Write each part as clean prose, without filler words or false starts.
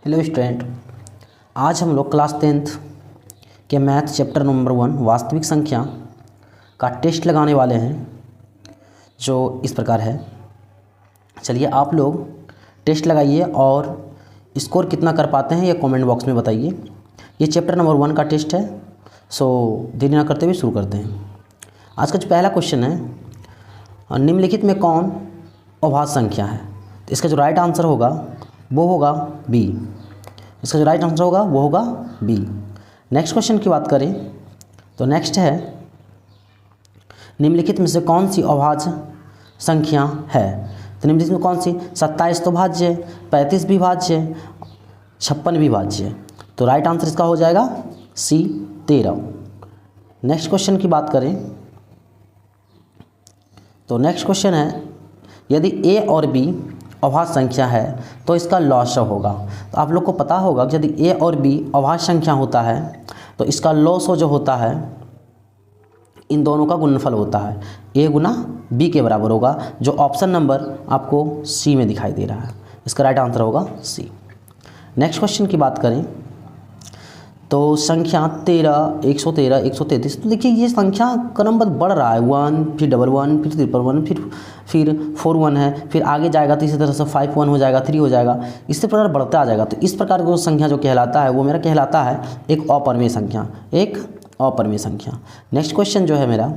Hello student, आज हम लोग क्लास 10th के मैथ चैप्टर नंबर 1 वास्तविक संख्या का टेस्ट लगाने वाले हैं, जो इस प्रकार है। चलिए आप लोग टेस्ट लगाइए और स्कोर कितना कर पाते हैं ये कमेंट बॉक्स में बताइए। ये चैप्टर नंबर 1 का टेस्ट है, सो देरी ना करते हुए शुरू करते हैं। आज का जो पहला क्वेश्चन है, निम्नलिखित में कौन अभाज्य संख्या है? तो इसका जो राइट आंसर होगा वो होगा बी। इसका जो राइट आंसर होगा वो होगा बी। नेक्स्ट क्वेश्चन की बात करें तो नेक्स्ट है, निम्नलिखित में से कौन सी अभाज्य संख्या है? तो निम्नलिखित में कौन सी? 27 तो भाज्य, 35 भी भाज्य, 56 भी भाज्य। तो राइट आंसर इसका हो जाएगा सी 13। नेक्स्ट क्वेश्चन की बात करें तो नेक्स्ट क्वेश्चन है, यदि ए और बी अभाज्य संख्या है तो इसका लॉसव होगा। तो आप लोग को पता होगा कि यदि ए और बी अभाज्य संख्या होता है तो इसका लॉसव जो होता है इन दोनों का गुणनफल होता है, ए गुना बी के बराबर होगा, जो ऑप्शन नंबर आपको सी में दिखाई दे रहा है। इसका राइट आंसर होगा सी। नेक्स्ट क्वेश्चन की बात करें तो संख्या 13, 113, 133। तो देखिए ये संख्या क्रमबद्ध बढ़ रहा है, 1 फिर 11 फिर 1 फिर 41 है, फिर आगे जाएगा तो इसी तरह से 51 हो जाएगा, 3 हो जाएगा, इसी प्रकार बढ़ता आ जाएगा। तो इस प्रकार की संख्या जो कहलाता है वो मेरा कहलाता है एक अपरिमेय संख्या, एक अपरिमेय संख्या। नेक्स्ट क्वेश्चन जो है मेरा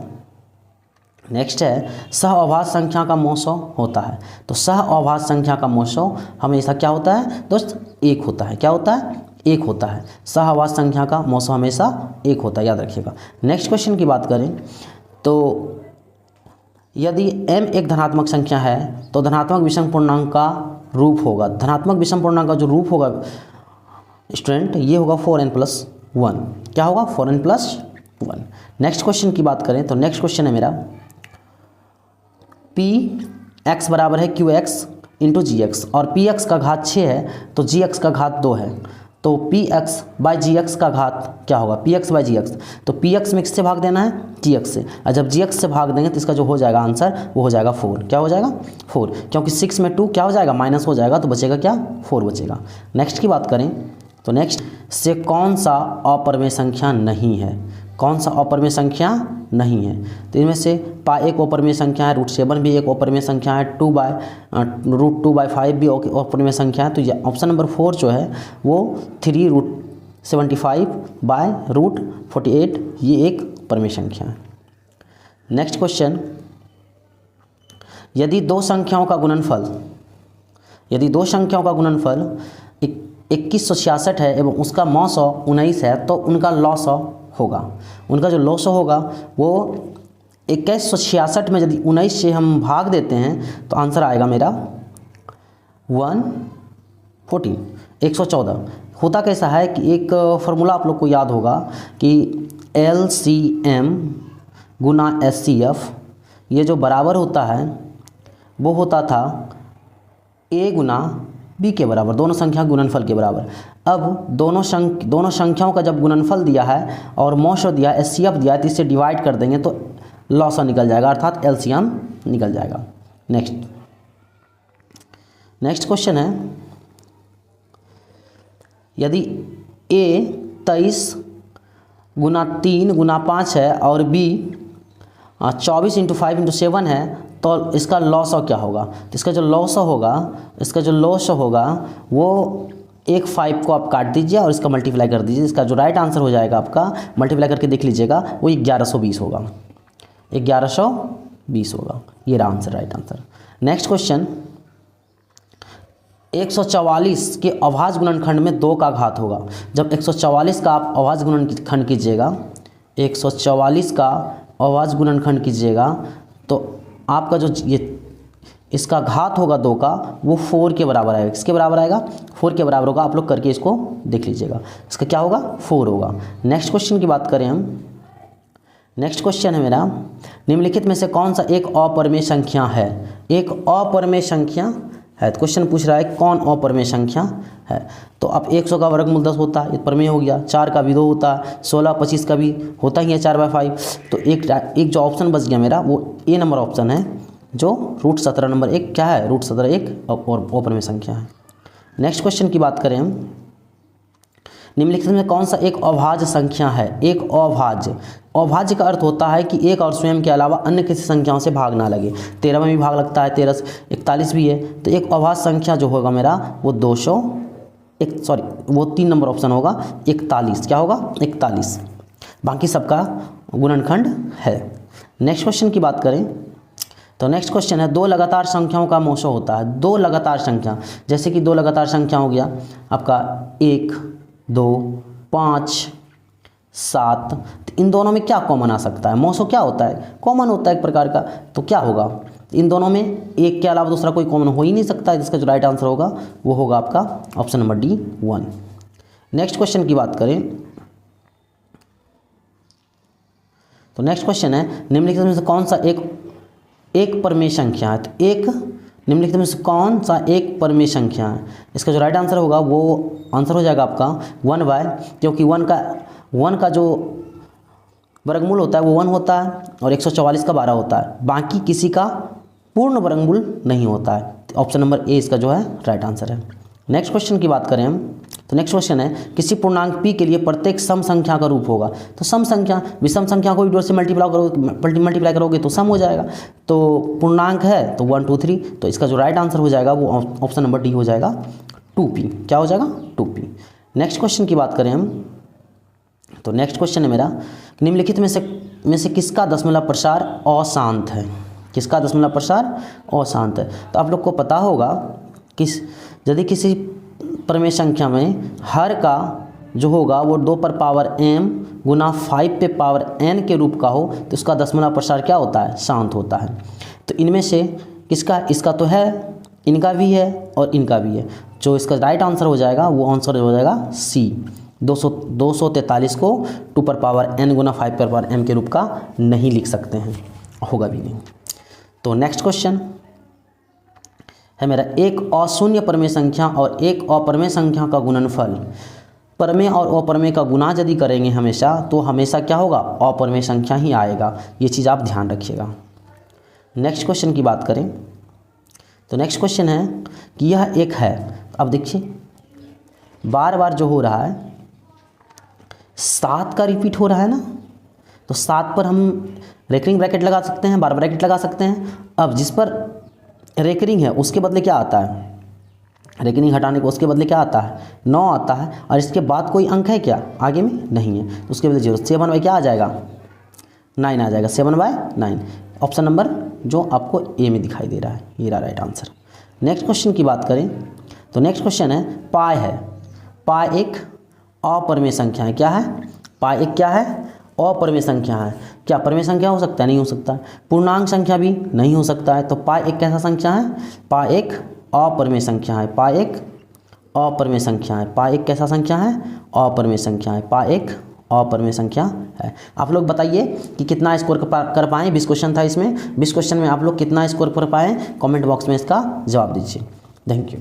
नेक्स्ट है, सह अभाज्य संख्या का मौसव होता है। तो सह अभाज्य संख्या का मौसव हमेशा क्या होता है दोस्त? एक होता है। क्या होता है? एक होता है। सह अभाज्य संख्या का मौसव हमेशा एक होता है, याद रखिएगा। नेक्स्ट क्वेश्चन की बात करें तो यदि m एक धनात्मक संख्या है तो धनात्मक विषम पूर्णांक का रूप होगा। धनात्मक विषम पूर्णांक का जो रूप होगा स्टूडेंट ये होगा 4n+1। क्या होगा? 4n+1। नेक्स्ट क्वेश्चन की बात करें तो नेक्स्ट क्वेश्चन है मेरा, px बराबर है qx इंटू gx और px का घात 6 है तो gx का घात 2 है। तो px बाई gx का घात क्या होगा? px by gx। तो px में किससे भाग देना है? gx से। और जब gx से भाग देंगे तो इसका जो हो जाएगा आंसर वो हो जाएगा 4। क्या हो जाएगा? 4, क्योंकि 6 में 2 क्या हो जाएगा? माइनस हो जाएगा, तो बचेगा क्या? 4 बचेगा। नेक्स्ट की बात करें तो नेक्स्ट से कौन सा अपरिमेय संख्या नहीं है? कौन सा अपरिमेय संख्या नहीं है? तो इनमें से पाई एक अपरिमेय संख्या है, √7 भी एक अपरिमेय संख्या है, √2/5 भी अपरिमेय संख्या है। तो ये ऑप्शन नंबर 4 जो है वो 3√75/√48 ये एक अपरिमेय संख्या है। नेक्स्ट क्वेश्चन, यदि दो संख्याओं का गुणनफल 2166 है एवं उसका मौसव 19 है तो उनका लॉसव होगा। उनका जो लॉसव होगा वो 2166 में यदि 19 से हम भाग देते हैं तो आंसर आएगा मेरा 114। होता कैसा है कि एक फार्मूला आप लोग को याद होगा कि LCM गुना SCF ये जो बराबर होता है वो होता था A गुना B के बराबर, दोनों संख्या गुणनफल के बराबर। अब दोनों संख्याओं का जब गुणनफल दिया है और मौसव दिया है, SCF दिया है, तो इससे डिवाइड कर देंगे तो लॉसव निकल जाएगा, अर्थात LCM निकल जाएगा। नेक्स्ट क्वेश्चन है, यदि A 23 गुना 3 गुना 5 है और B 24 × 5 × 7 है तो इसका लॉसव क्या होगा? तो इसका जो लॉसव होगा वो एक 5 को आप काट दीजिए और इसका मल्टीप्लाई कर दीजिए। इसका जो राइट आंसर हो जाएगा आपका, मल्टीप्लाई करके देख लीजिएगा, वो 1120 होगा। 1120 होगा, ये रहा answer, right answer. Next question, 144 के अभाज्य गुणनखंड में 2 का घात होगा। जब 144 का आप अभाज्य गुणनखंड कीजिएगा, 144 का अभाज्य गुणनखंड कीजिएगा तो आपका जो ये इसका घात होगा 2 का वो 4 के बराबर आएगा। किसके बराबर आएगा? 4 के बराबर होगा। आप लोग करके इसको देख लीजिएगा, इसका क्या होगा? 4 होगा। नेक्स्ट क्वेश्चन की बात करें हम, नेक्स्ट क्वेश्चन है मेरा, निम्नलिखित में से कौन सा एक अपरिमेय संख्या है? एक अपरिमेय संख्या है। तो क्वेश्चन पूछ रहा है कौन अपरिमेय संख्या है? तो अब 100 का वर्गमूल 10 होता है, ये परिमेय हो गया। 4 का भी 2 होता है, 16, 25 का भी होता ही है 4/5। तो एक जो ऑप्शन बच गया मेरा वो ए नंबर ऑप्शन है, जो √17 नंबर एक क्या है? √17 एक और अपरिमेय संख्या है। नेक्स्ट क्वेश्चन की बात करें हम, निम्नलिखित में कौन सा एक अभाज्य संख्या है? एक अभाज्य, अभाज्य का अर्थ होता है कि एक और स्वयं के अलावा अन्य किसी संख्याओं से भाग ना लगे। 13 में भी भाग लगता है, 13 41 भी है। तो एक अभाज्य संख्या जो होगा मेरा वो 3 नंबर ऑप्शन होगा 41। क्या होगा? 41। बाकी सबका गुणनखंड है। नेक्स्ट क्वेश्चन की बात करें तो नेक्स्ट क्वेश्चन है, दो लगातार संख्याओं का मोशो होता है। दो लगातार संख्या, जैसे कि दो लगातार संख्या हो गया आपका 1 2 5 7। तो इन दोनों में क्या कॉमन आ सकता है? मोशो क्या होता है? कॉमन होता है एक प्रकार का। तो क्या होगा? इन दोनों में एक के अलावा दूसरा कोई कॉमन हो ही नहीं सकता है। जिसका जो राइट आंसर होगा वो होगा आपका option number D 1। Next question की बात करें तो नेक्स्ट क्वेश्चन है, निम्नलिखित में से कौन सा एक परमेय संख्या है? तो एक निम्नलिखित में से कौन सा एक परमेय संख्या है? इसका जो राइट आंसर होगा वो आंसर हो जाएगा आपका 1/, क्योंकि 1 का जो वर्गमूल होता है वो 1 होता है और 144 का 12 होता है। बाकी किसी का पूर्ण वर्गमूल नहीं होता है। ऑप्शन नंबर ए इसका जो है राइट आंसर है। नेक्स्ट क्वेश्चन की बात करें हम तो नेक्स्ट क्वेश्चन है, किसी पूर्णांक p के लिए प्रत्येक सम संख्या का रूप होगा। तो सम संख्या, विषम संख्या को भी 2 से मल्टीप्लाई करोगे तो सम हो जाएगा। तो पूर्णांक है तो 1 2 3, तो इसका जो राइट आंसर हो जाएगा वो ऑप्शन नंबर डी हो जाएगा 2p। क्या हो जाएगा? 2p। नेक्स्ट क्वेश्चन की बात करें हम तो नेक्स्ट क्वेश्चन है मेरा, निम्नलिखित में से किसका दशमलव प्रसार अशांत है? किसका दशमलव प्रसार अशांत है? तो आप लोग को पता होगा कि यदि किसी परमेय संख्या में हर का जो होगा वो 2 पर पावर m गुना 5 पे पावर n के रूप का हो तो उसका दशमलव प्रसार क्या होता है? शांत होता है। तो इनमें से किसका? इसका तो है, इनका भी है और इनका भी है। जो इसका राइट आंसर हो जाएगा वो आंसर हो जाएगा सी। 243 को 2 पर पावर n गुना 5 पर पावर m के रूप का नहीं लिख सकते हैं, होगा भी नहीं। तो नेक्स्ट क्वेश्चन है मेरा, एक अशून्य परमेय संख्या और एक अपरमेय संख्या का गुणनफल परमेय और अपरमेय का गुणा यदि करेंगे हमेशा तो हमेशा क्या होगा? अपरमेय संख्या ही आएगा। ये चीज़ आप ध्यान रखिएगा। नेक्स्ट क्वेश्चन की बात करें तो नेक्स्ट क्वेश्चन है कि यह एक है। अब देखिए बार बार जो हो रहा है 7 का रिपीट हो रहा है ना, तो 7 पर हम रेकरिंग ब्रैकेट लगा सकते हैं, बार ब्रैकेट लगा सकते हैं। अब जिस पर रेकरिंग है उसके बदले क्या आता है? रेकरिंग हटाने को उसके बदले क्या आता है? 9 आता है। और इसके बाद कोई अंक है क्या? आगे में नहीं है, तो उसके बदले 0। 7/9 क्या आ जाएगा? 9 आ जाएगा। 7/9 ऑप्शन नंबर जो आपको ए में दिखाई दे रहा है, ये रहा राइट आंसर। नेक्स्ट क्वेश्चन की बात करें तो नेक्स्ट क्वेश्चन है, पाई है। पाई एक अपरमेय संख्या है। क्या है? पाई एक क्या है? अपरमेय संख्या है। क्या परमेय संख्या हो सकता है? नहीं हो सकता। पूर्णांक संख्या भी नहीं हो सकता है। तो पाई एक कैसा संख्या है? पाई एक अपरमेय संख्या है। पाई एक अपरमेय संख्या है। पाई एक कैसा संख्या है? अपरमेय संख्या है। पाई एक अपरमेय संख्या है। आप लोग बताइए कि कितना स्कोर कर पाएँ। 20 क्वेश्चन था इसमें, 20 क्वेश्चन में आप लोग कितना स्कोर कर पाएँ? कमेंट बॉक्स में इसका जवाब दीजिए। Thank you.